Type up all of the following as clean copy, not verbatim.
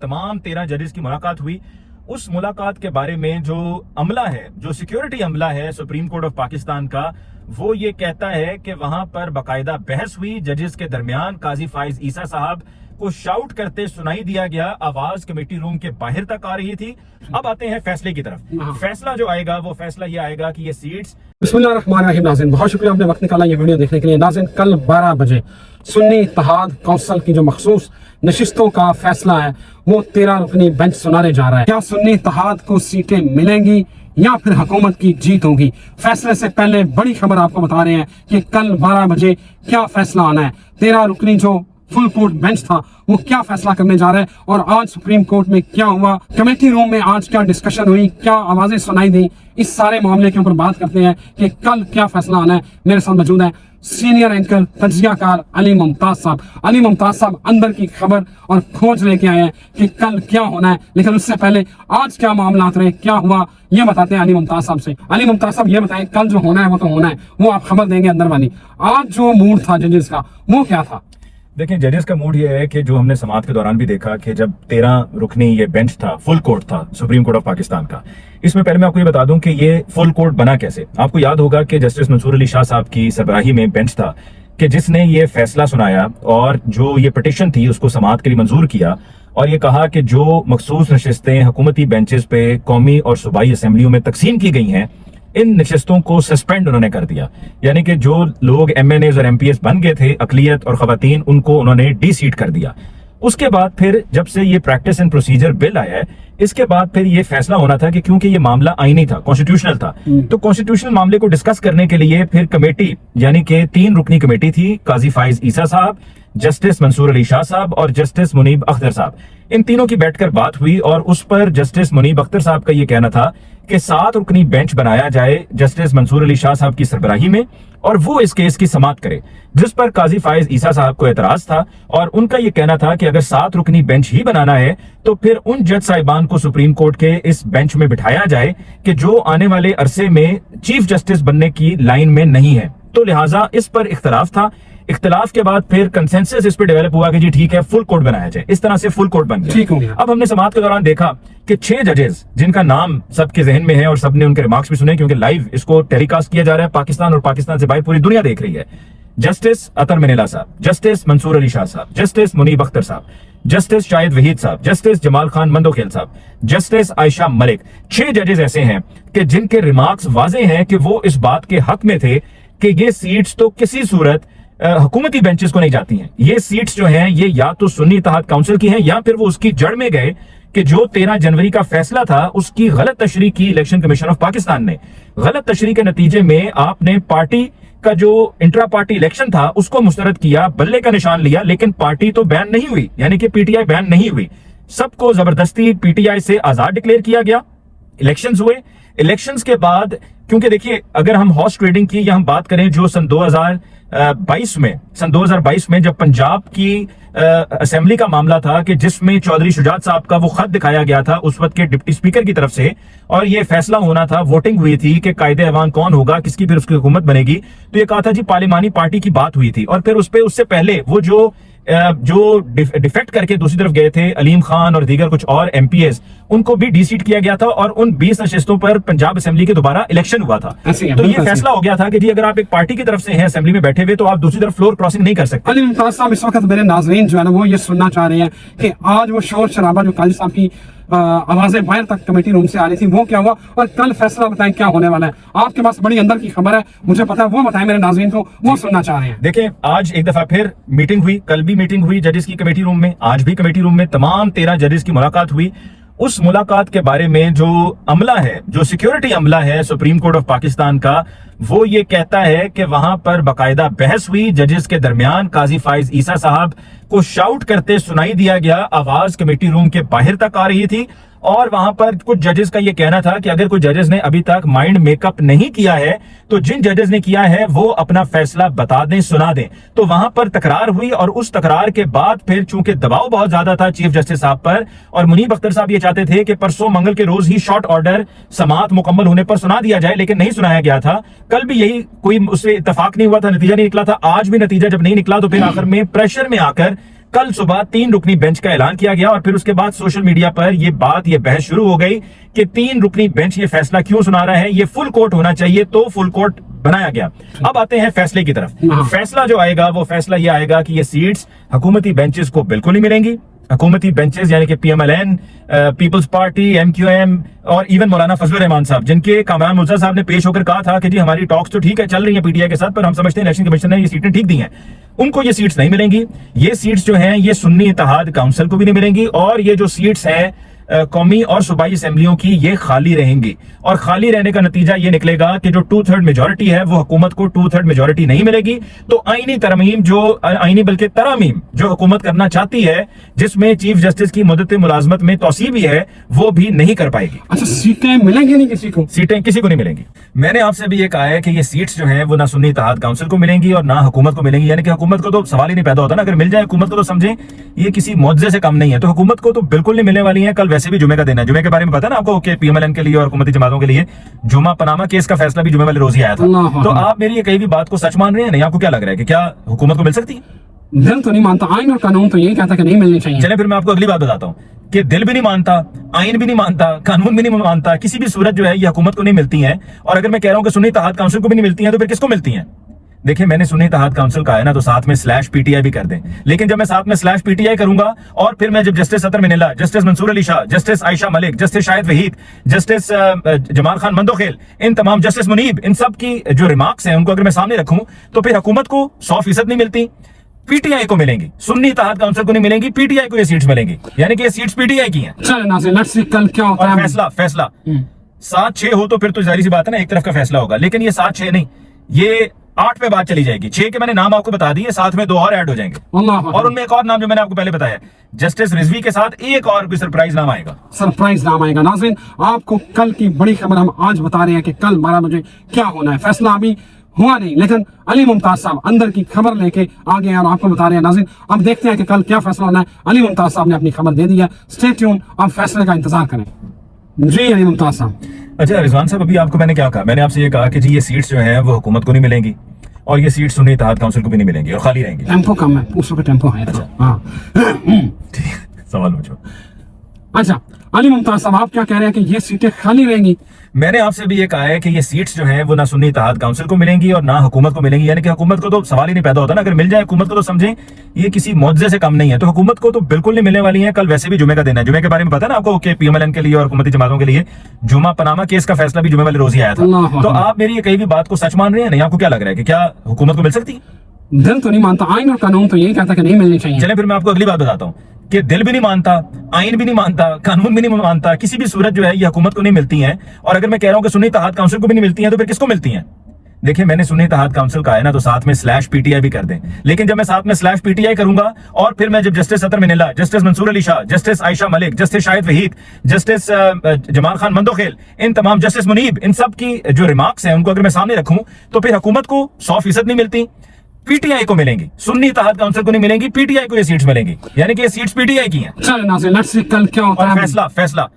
तमाम 13 जजेस की मुलाकात हुई। उस मुलाकात के बारे में जो अमला है, जो सिक्योरिटी अमला है सुप्रीम कोर्ट ऑफ पाकिस्तान का, वो ये कहता है कि वहां पर बाकायदा बहस हुई जजेस के दरमियान। काजी फाइज ईसा साहब को शाउट करते सुनाई दिया गया, आवाज कमेटी रूम के बाहर तक आ रही थी। अब आते हैं फैसले की तरफ। फैसला जो आएगा वो फैसला ये आएगा कि ये सीट्स। बिस्मिल्लाहिर्रहमानिर्रहीम। नाज़रीन, बहुत शुक्रिया आपने वक्त निकाला ये वीडियो देखने के लिए। नाज़रीन, कल 12 बजे सुन्नी इत्तेहाद काउंसिल की जो मखसूस नशिस्तों का फैसला है वो 13 रुकनी बेंच सुनाने जा रहा है। क्या सुन्नी इत्तेहाद को सीटें मिलेंगी या फिर हुकूमत की जीत होगी? फैसले से पहले बड़ी खबर आपको बता रहे हैं कि कल 12 बजे क्या फैसला आना है। 13 रुकनी जो फुल कोर्ट बेंच था वो क्या फैसला करने जा रहा है और आज सुप्रीम कोर्ट में क्या हुआ, कमेटी रूम में आज क्या डिस्कशन हुई, क्या आवाजें सुनाई दी, इस सारे मामले के ऊपर बात करते हैं कि कल क्या फैसला आना है। मेरे साथ मौजूद है सीनियर एंकर तज्जियाकार अली मुमताज साहब। अली मुमताज साहब अंदर की खबर और खोज लेके आए हैं कि कल क्या होना है, लेकिन उससे पहले आज क्या मामला रहे, क्या हुआ, ये बताते हैं अली मुमताज साहब से। अली मुमताज साहब ये बताएं, कल जो होना है वो तो होना है, वो आप खबर देंगे अंदर वाली। आज जो मूड था जजेस का वो क्या था? देखिए, जजेस का मूड ये है कि जो हमने समाअत के दौरान भी देखा कि जब 13 रुकनी ये बेंच था, फुल कोर्ट था सुप्रीम कोर्ट ऑफ पाकिस्तान का। इसमें पहले मैं आपको ये बता दूं कि ये फुल कोर्ट बना कैसे। आपको याद होगा कि जस्टिस मंसूर अली शाह साहब की सरबराही में बेंच था कि जिसने ये फैसला सुनाया और जो ये पिटिशन थी उसको समाअत के लिए मंजूर किया और ये कहा कि जो मखसूस नशिस्तें हुकूमती बेंचेस पे कौमी और सूबाई असेंबलियों में तकसीम की गई हैं, इन नशिस्तों को सस्पेंड उन्होंने कर दिया। यानी कि जो लोग MNAs और MPs बन गए थे, अकलियत और खवातीन, उनको उन्होंने डी सीट कर दिया। उसके बाद फिर जब से ये प्रैक्टिस एंड प्रोसीजर बिल आया है, इसके बाद फिर ये फैसला होना था कि क्योंकि ये मामला आईनी था, कॉन्स्टिट्यूशनल था, तो कॉन्स्टिट्यूशनल मामले को डिस्कस करने के लिए फिर कमेटी, यानी कि 3 रुकनी कमेटी थी, काजी फाइज ईसा साहब, जस्टिस मंसूर अली शाह साहब और जस्टिस मुनीब अख्तर साहब, इन तीनों की बैठकर बात हुई और उस पर जस्टिस मुनीब अख्तर साहब का ये कहना था कि 7 रुकनी बेंच बनाया जाए जस्टिस मंसूर अली शाह साहब की सरबराही में और वो इस केस की समाअत करे, जिस पर काजी फाइज ईसा साहब को एतराज था और उनका ये कहना था कि अगर 7 रुकनी बेंच ही बनाना है तो फिर उन जज साहिबान को सुप्रीम कोर्ट के इस बेंच में बिठाया जाए कि जो आने वाले अरसे में चीफ जस्टिस बनने की लाइन में नहीं है। तो लिहाजा इस पर इख्तलाफ था। इख्तलाफ के बाद फिर कंसेंसस इस पे डेवलप हुआ कि जी ठीक है, फुल कोर्ट बनाया जाए। इस तरह से फुल कोर्ट बन गया। अब हमने समाअत के दौरान देखा कि 6 जजेस जिनका नाम सबके जहन में है और सबने उनके रिमार्क्स भी सुने क्योंकि लाइव इसको टेलीकास्ट किया जा रहा है पाकिस्तान और पाकिस्तान से बाहर पूरी दुनिया देख रही है। जस्टिस अतर मिनेला साहब, जस्टिस मंसूर अली शाह साहब, जस्टिस मुनीब अख्तर साहब, जस्टिस शाहिद वहीद साहब, जस्टिस जमाल खान मंदोखेल साहब, जस्टिस आयशा मलिक। 6 जजेस ऐसे हैं कि जिनके रिमार्क्स वाजे हैं कि वो इस बात के हक में थे कि ये सीट्स तो किसी सूरत हुकूमती बेंचेस को नहीं जाती हैं। ये सीट्स जो हैं ये या तो सुन्नी इत्तेहाद काउंसिल की हैं या फिर वो उसकी जड़ में गए कि जो 13 जनवरी का फैसला था उसकी गलत तशरीह की इलेक्शन कमीशन ऑफ पाकिस्तान ने। गलत तशरीह के नतीजे में आपने पार्टी का जो इंट्रा पार्टी इलेक्शन था उसको मुस्तरद किया, बल्ले का निशान लिया, लेकिन पार्टी तो बैन नहीं हुई, यानी कि PTI बैन नहीं हुई। सबको जबरदस्ती PTI से आजाद डिक्लेयर किया गया। इलेक्शंस हुए। इलेक्शंस के बाद क्योंकि देखिए, अगर हम हॉर्स ट्रेडिंग की या हम बात करें जो सन 2022 में जब पंजाब की असेंबली का मामला था कि जिसमें चौधरी शुजात साहब का वो खत दिखाया गया था उस वक्त के डिप्टी स्पीकर की तरफ से और ये फैसला होना था, वोटिंग हुई थी कि कायदे ऐवान कौन होगा, किसकी फिर उसकी हुकूमत बनेगी, तो ये कहा था जी पार्लिमानी पार्टी की बात हुई थी। और फिर उससे पहले वो जो डिफेक्ट करके दूसरी तरफ गए थे अलीम खान और दीगर कुछ और MPs, उनको भी डी सीट किया गया था और उन 20 नशिस्तों पर पंजाब असेंबली के दोबारा इलेक्शन हुआ था। तो ये फैसला हो गया था कि जी अगर आप एक पार्टी की तरफ से हैं असेंबली में बैठे हुए तो आप दूसरी तरफ फ्लोर क्रॉसिंग नहीं कर सकते। अली मुमताज साहब, इस वक्त मेरे नाज़रीन जो है ना वो ये सुनना चाह रहे हैं कि आज वो शोर शराबा जो काजी साहब की आवाजें बाहर तक कमेटी रूम से आ रही थी वो क्या हुआ और कल फैसला बताएं क्या होने वाला है। आपके पास बड़ी अंदर की खबर है, मुझे पता है, वो बताएं मेरे नाज़रीन को, वो सुनना चाह रहे हैं। देखिए, आज एक दफा फिर मीटिंग हुई, कल भी मीटिंग हुई जजेस की कमेटी रूम में, आज भी कमेटी रूम में तमाम 13 जजेस की मुलाकात हुई। उस मुलाकात के बारे में जो अमला है, जो सिक्योरिटी अमला है सुप्रीम कोर्ट ऑफ पाकिस्तान का, वो ये कहता है कि वहां पर बाकायदा बहस हुई जजेस के दरमियान। काजी फाइज ईसा साहब को शाउट करते सुनाई दिया गया, आवाज कमेटी रूम के बाहर तक आ रही थी और वहां पर कुछ जजेस का यह कहना था कि अगर कोई जजेस ने अभी तक माइंड मेकअप नहीं किया है तो जिन जजेस ने किया है वो अपना फैसला बता दें, सुना दें। तो वहां पर तकरार हुई और उस तकरार के बाद फिर चूंकि दबाव बहुत ज्यादा था चीफ जस्टिस साहब पर और मुनीब अख्तर साहब ये चाहते थे कि परसों मंगल के रोज ही शॉर्ट ऑर्डर समाअत मुकम्मल होने पर सुना दिया जाए, लेकिन नहीं सुनाया गया था। कल भी यही कोई उससे इत्तेफाक नहीं हुआ था, नतीजा नहीं निकला था। आज भी नतीजा जब नहीं निकला तो फिर आखिर में प्रेशर में आकर कल सुबह 3 रुकनी बेंच का ऐलान किया गया और फिर उसके बाद सोशल मीडिया पर यह बहस शुरू हो गई कि 3 रुकनी बेंच ये फैसला क्यों सुना रहा है, ये फुल कोर्ट होना चाहिए, तो फुल कोर्ट बनाया गया। अब आते हैं फैसले की तरफ। फैसला जो आएगा वो फैसला ये आएगा कि ये सीट्स हुकूमती बेंचेस को बिल्कुल नहीं मिलेंगी। हुकूमती बेंचेस यानी कि PMLN, पीपल्स पार्टी, MQM और इवन मौलाना फजलुर रहमान साहब, जिनके कामरान मुर्जा साहब ने पेश होकर कहा था कि जी हमारी टॉक्स तो ठीक है, चल रही है PTI के साथ, पर हम समझते हैं इलेक्शन कमीशन ने ये सीटें ठीक दी हैं, उनको ये सीट्स नहीं मिलेंगी। ये सीट्स जो हैं ये सुन्नी इत्तेहाद काउंसिल को भी नहीं मिलेंगी और ये जो सीट्स हैं कौमी और सूबाई असेंबलियों की ये खाली रहेंगी। और खाली रहने का नतीजा ये निकलेगा कि जो 2/3 मेजोरिटी है वो हुकूमत को 2/3 मेजोरिटी नहीं मिलेगी। तो आईनी तरमीम बल्कि तरामीम जो हुकूमत करना चाहती है, जिसमें चीफ जस्टिस की मुद्दत मुलाजमत में तौसी भी है, वो भी नहीं कर पाएगी। अच्छा, सीटें मिलेंगी नहीं किसी को? सीटें किसी को नहीं मिलेंगी। मैंने आपसे भी ये कहा है कि ये सीट्स जो है वो ना सुन्नी इत्तेहाद काउंसिल को मिलेंगी और ना हुकूमत को मिलेंगी। यानी कि हुकूमत को तो सवाल ही नहीं पैदा होता ना, अगर मिल जाए हुकूमत को तो समझें ये किसी मुआवजे से कम नहीं है। तो हुकूमत को तो बिल्कुल नहीं मिलने वाली है। कल वैसे भी जुमे का दिन है, जुमे के बारे में पता है ना आपको कि PMLN के लिए और हुकूमती जमातों के लिए जुमा पनामा केस का फैसला भी जुमे वाले रोज ही आया था। तो आप मेरी ये कहीं भी बात को सच मान रहे हैं नहीं? आपको क्या लग रहा है कि क्या हुकूमत को मिल सकती है? दिल तो नहीं मानता, आइन और कानून तो यही कहता कि नहीं मिलनी चाहिए। चले फिर मैं आपको अगली बात बताता हूँ कि दिल भी नहीं मानता, आइन भी नहीं मानता, कानून भी नहीं मानता, किसी भी सूरत जो है ये हुकूमत को नहीं मिलती है। और अगर मैं कह रहा हूँ कि सुन्नी इत्तेहाद काउंसिल को भी नहीं मिलती है, तो फिर किसको मिलती है? देखिए, मैंने सुन्नी इत्तेहाद काउंसिल का है ना, तो साथ में /PTI भी कर दें। लेकिन जब मैं साथ में /PTI करूंगा और फिर मैं जब justice Sattar Minallah, justice Mansoor Ali Shah, justice Ayesha Malik, justice Shahid Waheed, justice Jamal Khan Mandokhail, इन तमाम जस्टिस मुनीब, इन सब की जो रिमार्क्स हैं उनको अगर मैं सामने रखूं, तो फिर हुकूमत को 100% नहीं मिलती, PTI को मिलेंगी। सुन्नी इत्तेहाद काउंसिल को नहीं मिलेंगी, PTI को ये सीट्स मिलेंगी। यानी कि ये सीट्स PTI की हैं। चलो नाज़रीन, लेट्स सी कल क्या होता है। फैसला 7-6 हो तो फिर तो जाहिर सी बात है ना, एक तरफ का फैसला होगा। लेकिन ये 7-6 नहीं, ये 8 पे बात चली जाएगी। 6 के मैंने नाम आपको बता दिए, साथ में 2 और ऐड हो जाएंगे। और उनमें एक और नाम जो मैंने आपको पहले बताया, जस्टिस रिजवी के साथ एक और कोई सरप्राइज नाम आएगा। सरप्राइज नाम आएगा। नाज़रीन, आपको कल की बड़ी खबर हम आज बता रहे हैं कि कल 12 बजे क्या होना है। फैसला अभी हुआ नहीं, लेकिन अली मुमताज साहब अंदर की खबर लेके आ गए और आपको बता रहे हैं। नाज़रीन, अब देखते हैं कि कल क्या फैसला होना है। अली मुमताज साहब ने अपनी खबर दे दी है। स्टे ट्यून, आप फैसले का इंतजार करें। जी अली मुमताज साहब। अच्छा रिजवान साहब, अभी आपको मैंने क्या कहा? मैंने आपसे ये कहा कि जी ये सीट्स जो है वो हुकूमत को नहीं मिलेंगी और ये सीट सुन्नी इत्तेहाद काउंसिल को भी नहीं मिलेंगी और खाली रहेंगी। टेम्पो कम है, उस वक्त टेम्पो है। अच्छा। हाँ सवाल पूछो। अच्छा अली मुमताज साहब, आप क्या कह रहे हैं कि ये सीटें खाली रहेंगी? मैंने आपसे भी ये कहा है कि ये सीट्स जो हैं वो ना सुन्नी इत्तेहाद काउंसिल को मिलेंगी और ना हुकूमत को मिलेंगी। यानी कि हुकूमत को तो सवाल ही नहीं पैदा होता ना, अगर मिल जाए हुकूमत को तो समझें ये किसी मुआवजे से कम नहीं है। तो हुकूमत को तो बिल्कुल नहीं मिलने वाली है। कल वैसे भी जुमे का दिन है, जुमे के बारे में पता है ना आपको कि PMLN के लिए और हुकूमती जमातों के लिए जुमा पनामा केस का फैसला भी जुमे वाले रोज ही आया था। तो आप मेरी ये कहीं भी बात को सच मान रहे हैं नहीं? आपको क्या लग रहा है कि क्या हुकूमत को मिल सकती है? दिल तो नहीं मानता, आइन और कानून तो यही कहता कि नहीं मिलनी चाहिए। चले फिर मैं आपको अगली बात बताता हूँ कि दिल भी नहीं मानता, आइन भी नहीं मानता, कानून भी नहीं मानता, किसी भी सूरत जो है ये हुकूमत को नहीं मिलती है। और अगर मैं कह रहा हूँ कि सुन्नी इत्तेहाद काउंसिल को भी नहीं मिलती है, तो फिर किसको मिलती है? देखिए, मैंने सुन्नी इत्तेहाद काउंसिल का है ना, तो साथ में /PTI भी कर दें। लेकिन जब मैं साथ में /PTI करूंगा और फिर मैं जब justice Sattar Minallah, justice Mansoor Ali Shah, justice Ayesha Malik, justice Shahid Waheed, justice Jamal Khan Mandokhail, इन तमाम जस्टिस मुनीब, इन सब की जो रिमार्क्स हैं उनको अगर मैं सामने रखूं, तो फिर हुकूमत को 100% नहीं मिलती, PTI को मिलेंगी। सुन्नी इत्तेहाद काउंसिल को नहीं मिलेंगी, PTI को ये सीट्स मिलेंगी। यानी कि ये सीट्स PTI की हैं। चलो नाज़रीन, लेट्स सी कल क्या होता है। फैसला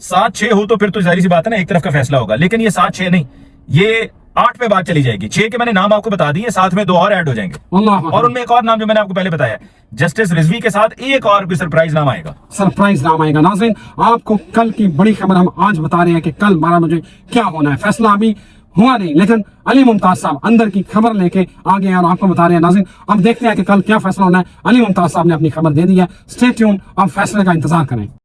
7-6 हो तो फिर तो जाहिर सी बात है ना, एक तरफ का फैसला होगा। लेकिन ये 7-6 नहीं, ये 8 पे बात चली जाएगी। 6 के मैंने नाम आपको बता दिए, साथ में 2 और ऐड हो जाएंगे। और उनमें एक और नाम जो मैंने आपको पहले बताया, जस्टिस रिजवी के साथ एक और कोई सरप्राइज नाम आएगा। सरप्राइज नाम आएगा। नाज़रीन, आपको कल की बड़ी खबर हम आज बता रहे हैं कि कल 12 बजे क्या होना है। फैसला अभी हुआ नहीं, लेकिन अली मुमताज साहब अंदर की खबर लेके आ गए और आपको बता रहे हैं। नाज़रीन, अब देखते हैं कि कल क्या फैसला होना है। अली मुमताज साहब ने अपनी खबर दे दी है। स्टे ट्यून, आप फैसले का इंतजार करें।